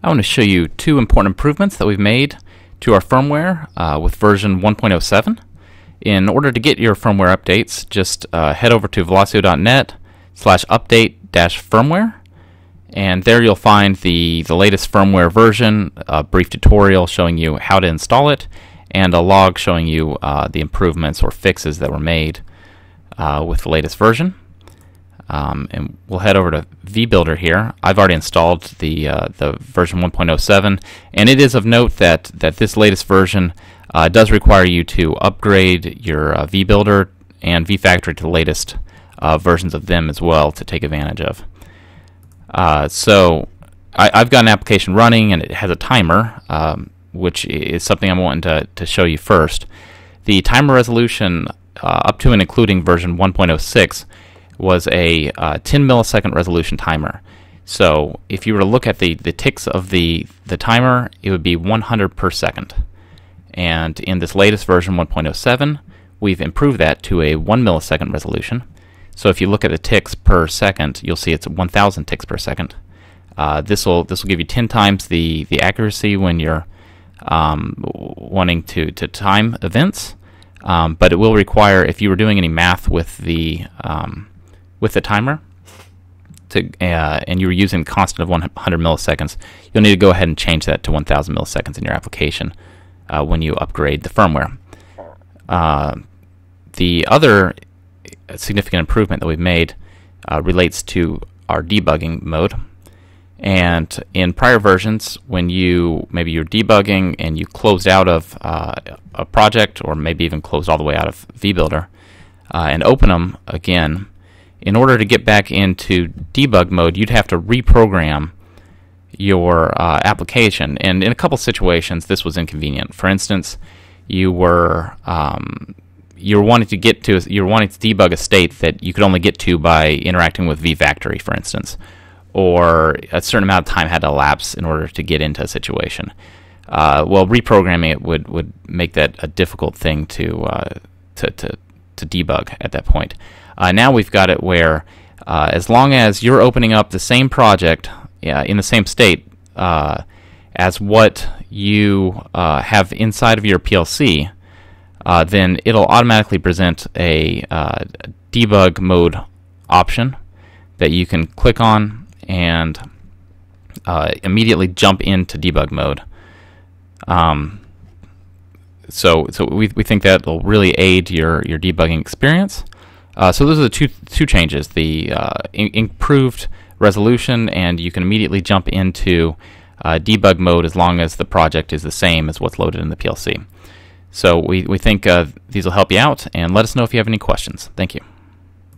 I want to show you two important improvements that we've made to our firmware with version 1.07. In order to get your firmware updates, just head over to velocio.net/update-firmware, and there you'll find the latest firmware version, a brief tutorial showing you how to install it, and a log showing you the improvements or fixes that were made with the latest version. And we'll head over to vBuilder here. I've already installed the version 1.07, and it is of note that this latest version does require you to upgrade your vBuilder and vFactory to the latest versions of them as well to take advantage of. So I've got an application running, and it has a timer, which is something I'm wanting to show you first. The timer resolution up to and including version 1.06 was a 10 millisecond resolution timer. So if you were to look at the ticks of the timer, it would be 100 per second. And in this latest version 1.07, we've improved that to a 1 millisecond resolution. So if you look at the ticks per second, you'll see it's 1,000 ticks per second. This will give you 10 times the accuracy when you're wanting to time events. But it will require, if you were doing any math with the timer, and you were using a constant of 100 milliseconds, you'll need to go ahead and change that to 1,000 milliseconds in your application when you upgrade the firmware. The other significant improvement that we've made relates to our debugging mode. And in prior versions, when maybe you're debugging and you closed out of a project, or maybe even closed all the way out of vBuilder, and open them again, in order to get back into debug mode, you'd have to reprogram your application. And in a couple situations, this was inconvenient. For instance, you were wanting to debug a state that you could only get to by interacting with vFactory, for instance, or a certain amount of time had to elapse in order to get into a situation. Well, reprogramming it would make that a difficult thing to debug at that point. Now we've got it where as long as you're opening up the same project in the same state as what you have inside of your PLC, then it'll automatically present a debug mode option that you can click on and immediately jump into debug mode. So we think that will really aid your debugging experience. So those are the two changes: the improved resolution, and you can immediately jump into debug mode as long as the project is the same as what's loaded in the PLC. So we think these will help you out, and let us know if you have any questions. Thank you.